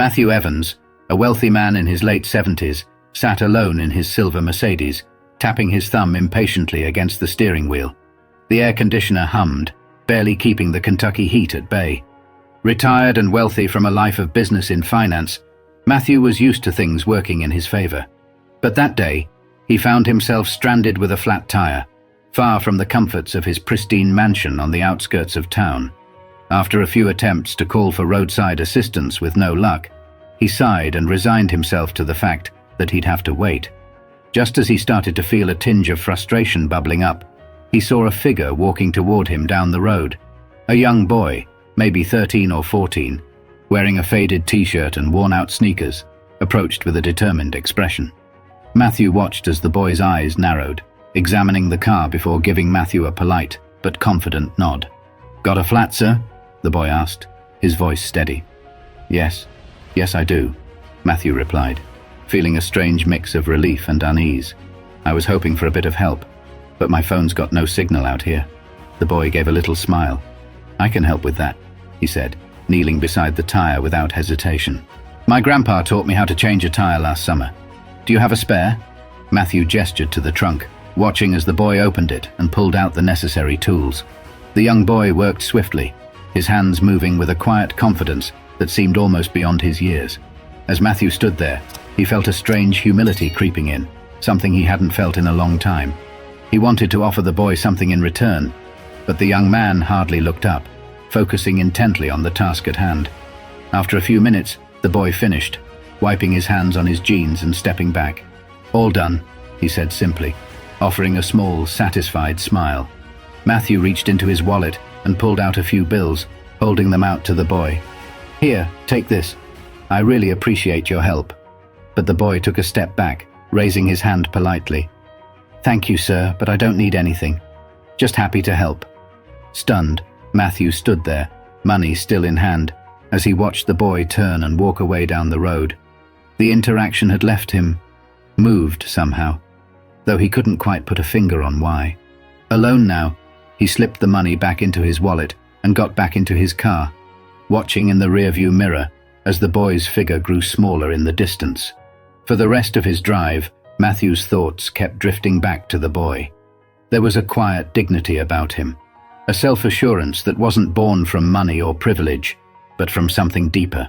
Matthew Evans, a wealthy man in his late 70s, sat alone in his silver Mercedes, tapping his thumb impatiently against the steering wheel. The air conditioner hummed, barely keeping the Kentucky heat at bay. Retired and wealthy from a life of business in finance, Matthew was used to things working in his favor. But that day, he found himself stranded with a flat tire, far from the comforts of his pristine mansion on the outskirts of town. After a few attempts to call for roadside assistance with no luck, he sighed and resigned himself to the fact that he'd have to wait. Just as he started to feel a tinge of frustration bubbling up, he saw a figure walking toward him down the road. A young boy, maybe 13 or 14, wearing a faded t-shirt and worn-out sneakers, approached with a determined expression. Matthew watched as the boy's eyes narrowed, examining the car before giving Matthew a polite but confident nod. "Got a flat, sir?" the boy asked, his voice steady. Yes, I do," Matthew replied, feeling a strange mix of relief and unease. "I was hoping for a bit of help, but my phone's got no signal out here." The boy gave a little smile. "I can help with that," he said, kneeling beside the tire without hesitation. "My grandpa taught me how to change a tire last summer. Do you have a spare?" Matthew gestured to the trunk, watching as the boy opened it and pulled out the necessary tools. The young boy worked swiftly, his hands moving with a quiet confidence that seemed almost beyond his years. As Matthew stood there, he felt a strange humility creeping in, something he hadn't felt in a long time. He wanted to offer the boy something in return, but the young man hardly looked up, focusing intently on the task at hand. After a few minutes, the boy finished, wiping his hands on his jeans and stepping back. "All done," he said simply, offering a small, satisfied smile. Matthew reached into his wallet and pulled out a few bills, holding them out to the boy. "Here, take this. I really appreciate your help." But the boy took a step back, raising his hand politely. "Thank you, sir, but I don't need anything. Just happy to help." Stunned, Matthew stood there, money still in hand, as he watched the boy turn and walk away down the road. The interaction had left him moved somehow, though he couldn't quite put a finger on why. Alone now, he slipped the money back into his wallet and got back into his car, watching in the rearview mirror as the boy's figure grew smaller in the distance. For the rest of his drive, Matthew's thoughts kept drifting back to the boy. There was a quiet dignity about him, a self-assurance that wasn't born from money or privilege, but from something deeper.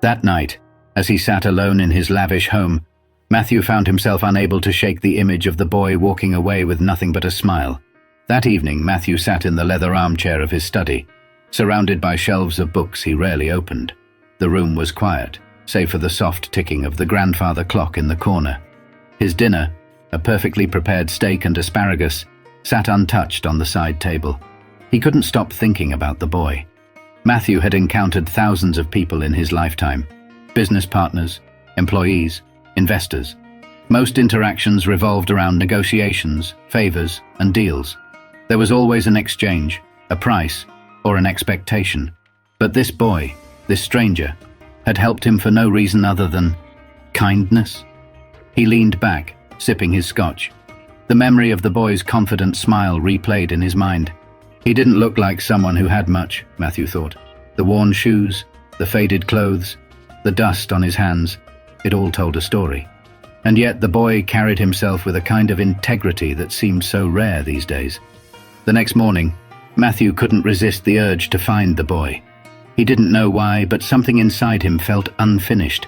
That night, as he sat alone in his lavish home, Matthew found himself unable to shake the image of the boy walking away with nothing but a smile. That evening, Matthew sat in the leather armchair of his study, surrounded by shelves of books he rarely opened. The room was quiet, save for the soft ticking of the grandfather clock in the corner. His dinner, a perfectly prepared steak and asparagus, sat untouched on the side table. He couldn't stop thinking about the boy. Matthew had encountered thousands of people in his lifetime: business partners, employees, investors. Most interactions revolved around negotiations, favors, and deals. There was always an exchange, a price, or an expectation. But this boy, this stranger, had helped him for no reason other than kindness. He leaned back, sipping his scotch. The memory of the boy's confident smile replayed in his mind. He didn't look like someone who had much, Matthew thought. The worn shoes, the faded clothes, the dust on his hands, it all told a story. And yet the boy carried himself with a kind of integrity that seemed so rare these days. The next morning, Matthew couldn't resist the urge to find the boy. He didn't know why, but something inside him felt unfinished.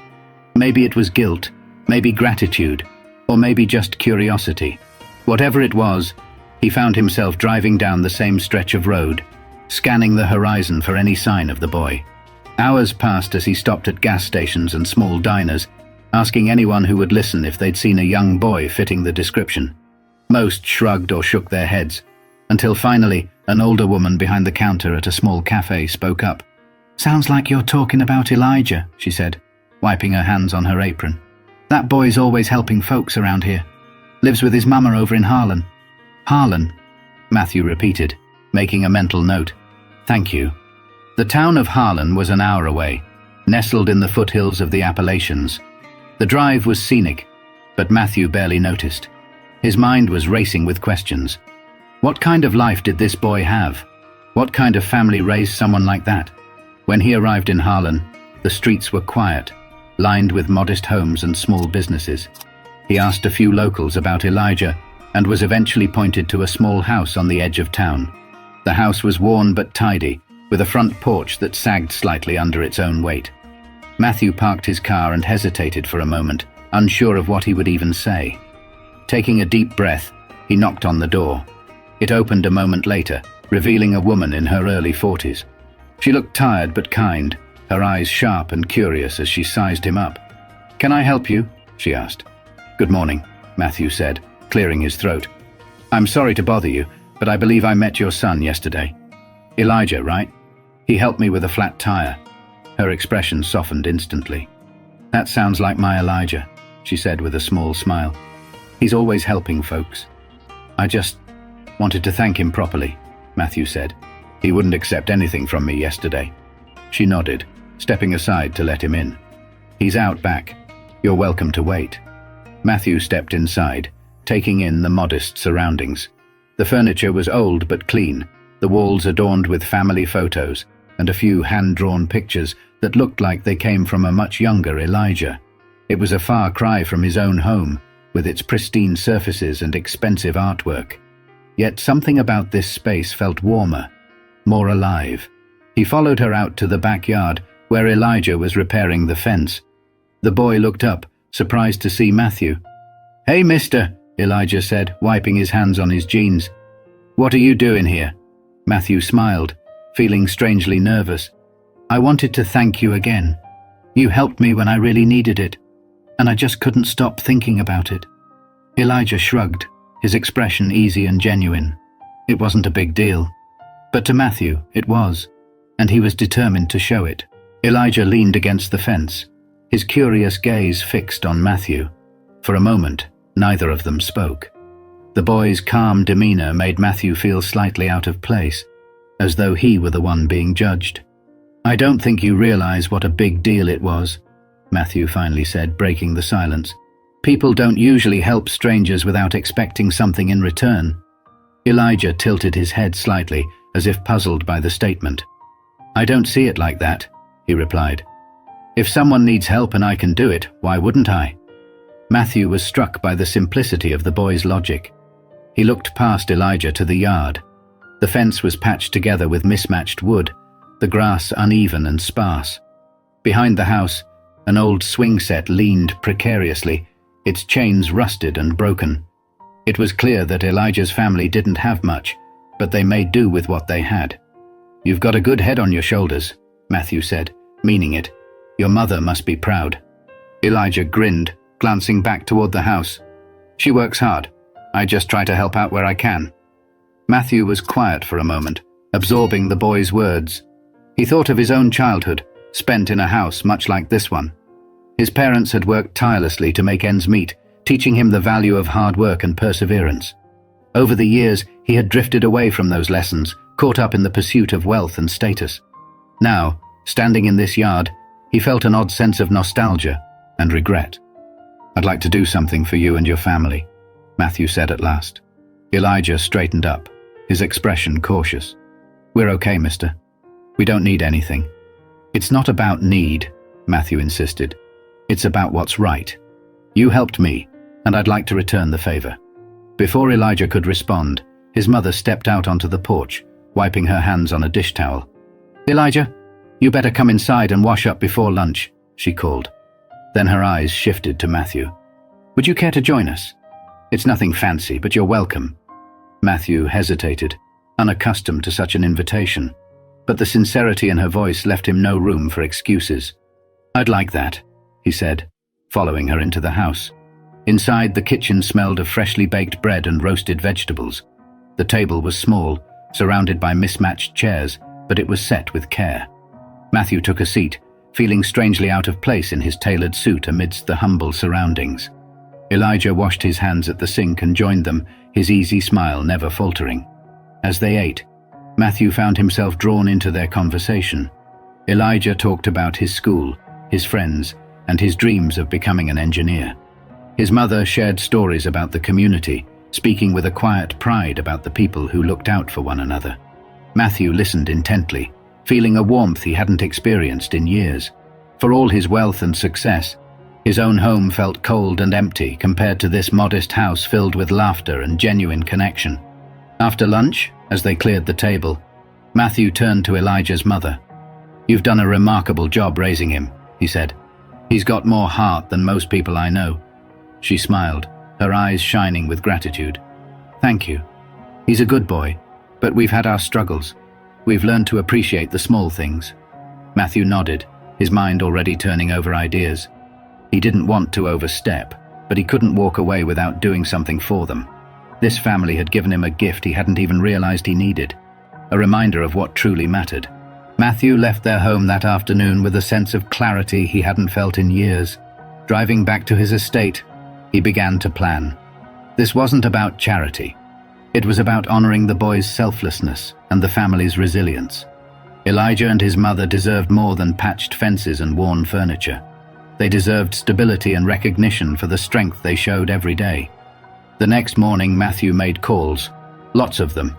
Maybe it was guilt, maybe gratitude, or maybe just curiosity. Whatever it was, he found himself driving down the same stretch of road, scanning the horizon for any sign of the boy. Hours passed as he stopped at gas stations and small diners, asking anyone who would listen if they'd seen a young boy fitting the description. Most shrugged or shook their heads, until finally an older woman behind the counter at a small cafe spoke up. "Sounds like you're talking about Elijah," she said, wiping her hands on her apron. "That boy's always helping folks around here. Lives with his mama over in Harlan." "Harlan," Matthew repeated, making a mental note. "Thank you." The town of Harlan was an hour away, nestled in the foothills of the Appalachians. The drive was scenic, but Matthew barely noticed. His mind was racing with questions. What kind of life did this boy have? What kind of family raised someone like that? When he arrived in Harlan, The streets were quiet, lined with modest homes and small businesses. He asked a few locals about Elijah and was eventually pointed to a small house on the edge of town. The house was worn but tidy, with a front porch that sagged slightly under its own weight. Matthew parked his car and hesitated for a moment, unsure of what he would even say. Taking a deep breath, he knocked on the door. It opened a moment later, revealing a woman in her early 40s. She looked tired but kind, her eyes sharp and curious as she sized him up. "Can I help you?" she asked. "Good morning," Matthew said, clearing his throat. "I'm sorry to bother you, but I believe I met your son yesterday. Elijah, right? He helped me with a flat tire." Her expression softened instantly. "That sounds like my Elijah," she said with a small smile. "He's always helping folks." "I just wanted to thank him properly," Matthew said. "He wouldn't accept anything from me yesterday." She nodded, stepping aside to let him in. "He's out back. You're welcome to wait." Matthew stepped inside, taking in the modest surroundings. The furniture was old but clean, the walls adorned with family photos, and a few hand-drawn pictures that looked like they came from a much younger Elijah. It was a far cry from his own home, with its pristine surfaces and expensive artwork. Yet something about this space felt warmer, more alive. He followed her out to the backyard, where Elijah was repairing the fence. The boy looked up, surprised to see Matthew. "Hey, mister," Elijah said, wiping his hands on his jeans. "What are you doing here?" Matthew smiled, feeling strangely nervous. "I wanted to thank you again. You helped me when I really needed it, and I just couldn't stop thinking about it." Elijah shrugged, his expression easy and genuine. It wasn't a big deal. But to Matthew, it was, and he was determined to show it. Elijah leaned against the fence, his curious gaze fixed on Matthew. For a moment, neither of them spoke. The boy's calm demeanor made Matthew feel slightly out of place, as though he were the one being judged. "I don't think you realize what a big deal it was," Matthew finally said, breaking the silence. "People don't usually help strangers without expecting something in return." Elijah tilted his head slightly, as if puzzled by the statement. "I don't see it like that," he replied. "If someone needs help and I can do it, why wouldn't I?" Matthew was struck by the simplicity of the boy's logic. He looked past Elijah to the yard. The fence was patched together with mismatched wood, the grass uneven and sparse. Behind the house, an old swing set leaned precariously, its chains rusted and broken. It was clear that Elijah's family didn't have much, but they made do with what they had. "You've got a good head on your shoulders," Matthew said, meaning it. "Your mother must be proud." Elijah grinned, glancing back toward the house. "She works hard. I just try to help out where I can." Matthew was quiet for a moment, absorbing the boy's words. He thought of his own childhood, spent in a house much like this one. His parents had worked tirelessly to make ends meet, teaching him the value of hard work and perseverance. Over the years, he had drifted away from those lessons, caught up in the pursuit of wealth and status. Now, standing in this yard, he felt an odd sense of nostalgia and regret. "I'd like to do something for you and your family," Matthew said at last. Elijah straightened up, his expression cautious. "We're okay, mister. We don't need anything." "It's not about need," Matthew insisted. "It's about what's right. You helped me, and I'd like to return the favor." Before Elijah could respond, his mother stepped out onto the porch, wiping her hands on a dish towel. "Elijah, you better come inside and wash up before lunch," she called. Then her eyes shifted to Matthew. "Would you care to join us? It's nothing fancy, but you're welcome." Matthew hesitated, unaccustomed to such an invitation, but the sincerity in her voice left him no room for excuses. "I'd like that," he said, following her into the house. Inside, the kitchen smelled of freshly baked bread and roasted vegetables. The table was small, surrounded by mismatched chairs, but it was set with care. Matthew took a seat, feeling strangely out of place in his tailored suit amidst the humble surroundings. Elijah washed his hands at the sink and joined them, his easy smile never faltering. As they ate, Matthew found himself drawn into their conversation. Elijah talked about his school, his friends, and his dreams of becoming an engineer. His mother shared stories about the community, speaking with a quiet pride about the people who looked out for one another. Matthew listened intently, feeling a warmth he hadn't experienced in years. For all his wealth and success, his own home felt cold and empty compared to this modest house filled with laughter and genuine connection. After lunch, as they cleared the table, Matthew turned to Elijah's mother. "You've done a remarkable job raising him," he said. "He's got more heart than most people I know." She smiled, her eyes shining with gratitude. "Thank you. He's a good boy, but we've had our struggles. We've learned to appreciate the small things." Matthew nodded, his mind already turning over ideas. He didn't want to overstep, but he couldn't walk away without doing something for them. This family had given him a gift he hadn't even realized he needed, a reminder of what truly mattered. Matthew left their home that afternoon with a sense of clarity he hadn't felt in years. Driving back to his estate, he began to plan. This wasn't about charity. It was about honoring the boy's selflessness and the family's resilience. Elijah and his mother deserved more than patched fences and worn furniture. They deserved stability and recognition for the strength they showed every day. The next morning, Matthew made calls, lots of them.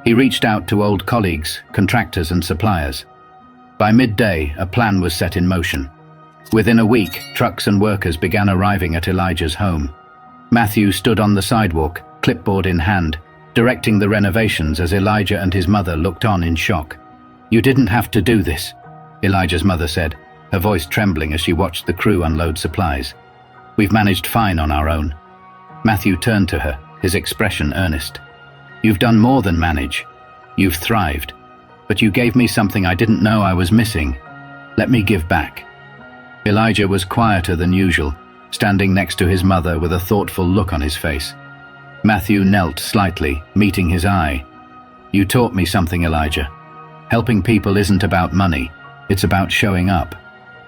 He reached out to old colleagues, contractors and suppliers. By midday, a plan was set in motion. Within a week, trucks and workers began arriving at Elijah's home. Matthew stood on the sidewalk, clipboard in hand, directing the renovations as Elijah and his mother looked on in shock. "You didn't have to do this," Elijah's mother said, her voice trembling as she watched the crew unload supplies. "We've managed fine on our own." Matthew turned to her, his expression earnest. "You've done more than manage. You've thrived. But you gave me something I didn't know I was missing. Let me give back." Elijah was quieter than usual, standing next to his mother with a thoughtful look on his face. Matthew knelt slightly, meeting his eye. "You taught me something, Elijah. Helping people isn't about money. It's about showing up.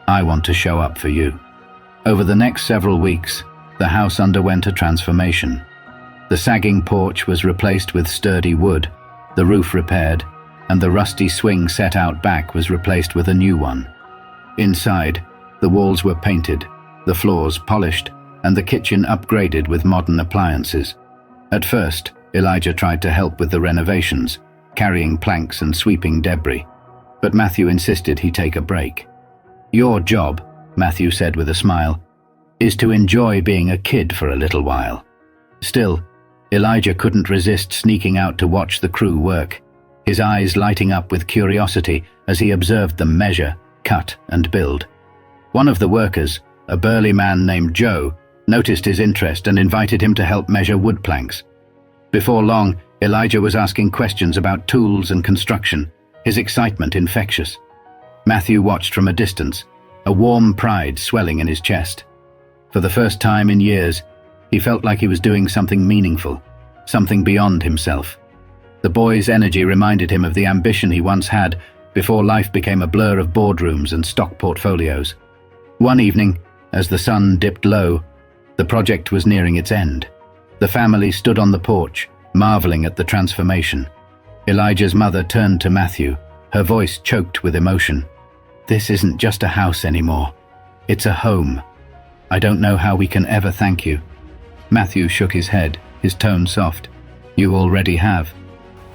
I want to show up for you." Over the next several weeks, the house underwent a transformation. The sagging porch was replaced with sturdy wood, the roof repaired, and the rusty swing set out back was replaced with a new one. Inside, the walls were painted, the floors polished, and the kitchen upgraded with modern appliances. At first, Elijah tried to help with the renovations, carrying planks and sweeping debris, but Matthew insisted he take a break. "Your job," Matthew said with a smile, "is to enjoy being a kid for a little while." Still, Elijah couldn't resist sneaking out to watch the crew work, his eyes lighting up with curiosity as he observed them measure, cut, and build. One of the workers, a burly man named Joe, noticed his interest and invited him to help measure wood planks. Before long, Elijah was asking questions about tools and construction, his excitement infectious. Matthew watched from a distance, a warm pride swelling in his chest. For the first time in years, he felt like he was doing something meaningful, something beyond himself. The boy's energy reminded him of the ambition he once had before life became a blur of boardrooms and stock portfolios. One evening, as the sun dipped low, the project was nearing its end. The family stood on the porch, marveling at the transformation. Elijah's mother turned to Matthew, her voice choked with emotion. "This isn't just a house anymore. It's a home. I don't know how we can ever thank you." Matthew shook his head, his tone soft. "You already have.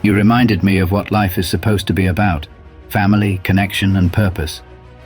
You reminded me of what life is supposed to be about: family, connection, and purpose.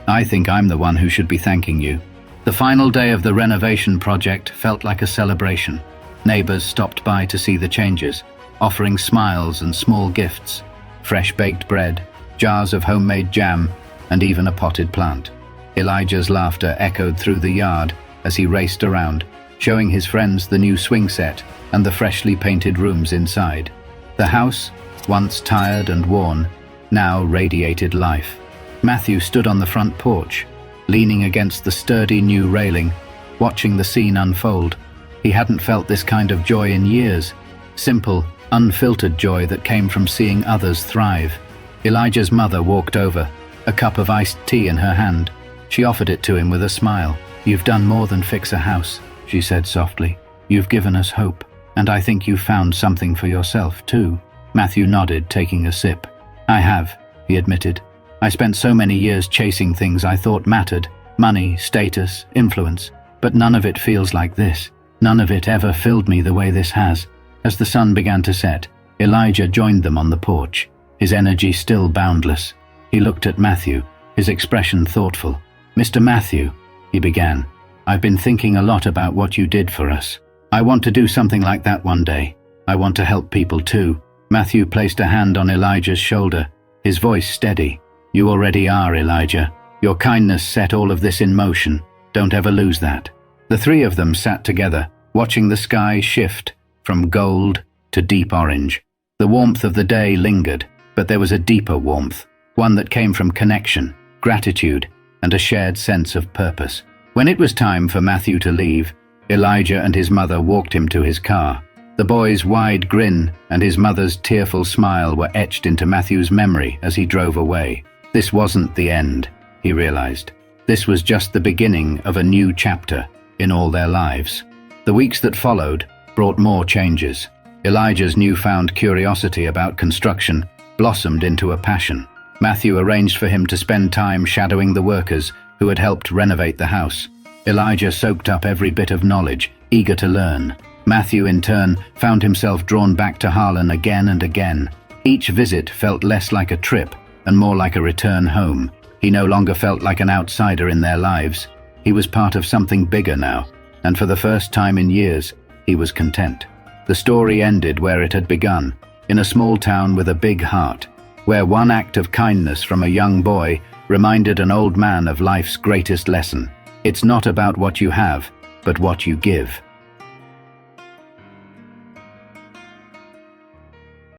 I think I'm the one who should be thanking you." The final day of the renovation project felt like a celebration. Neighbors stopped by to see the changes, offering smiles and small gifts: fresh baked bread, jars of homemade jam, and even a potted plant. Elijah's laughter echoed through the yard as he raced around, showing his friends the new swing set and the freshly painted rooms inside. The house, once tired and worn, now radiated life. Matthew stood on the front porch, leaning against the sturdy new railing, watching the scene unfold. He hadn't felt this kind of joy in years, simple, unfiltered joy that came from seeing others thrive. Elijah's mother walked over, a cup of iced tea in her hand. She offered it to him with a smile. "You've done more than fix a house," she said softly. "You've given us hope, and I think you've found something for yourself, too." Matthew nodded, taking a sip. "I have," he admitted. "I spent so many years chasing things I thought mattered: money, status, influence. But none of it feels like this. None of it ever filled me the way this has." As the sun began to set, Elijah joined them on the porch, his energy still boundless. He looked at Matthew, his expression thoughtful. "Mr. Matthew," he began, "I've been thinking a lot about what you did for us. I want to do something like that one day. I want to help people too." Matthew placed a hand on Elijah's shoulder, his voice steady. "You already are, Elijah. Your kindness set all of this in motion. Don't ever lose that." The three of them sat together, watching the sky shift from gold to deep orange. The warmth of the day lingered, but there was a deeper warmth, one that came from connection, gratitude, and a shared sense of purpose. When it was time for Matthew to leave, Elijah and his mother walked him to his car. The boy's wide grin and his mother's tearful smile were etched into Matthew's memory as he drove away. This wasn't the end, he realized. This was just the beginning of a new chapter in all their lives. The weeks that followed brought more changes. Elijah's newfound curiosity about construction blossomed into a passion. Matthew arranged for him to spend time shadowing the workers who had helped renovate the house. Elijah soaked up every bit of knowledge, eager to learn. Matthew, in turn, found himself drawn back to Harlan again and again. Each visit felt less like a trip and more like a return home. He no longer felt like an outsider in their lives. He was part of something bigger now, and for the first time in years, he was content. The story ended where it had begun, in a small town with a big heart, where one act of kindness from a young boy reminded an old man of life's greatest lesson. It's not about what you have, but what you give.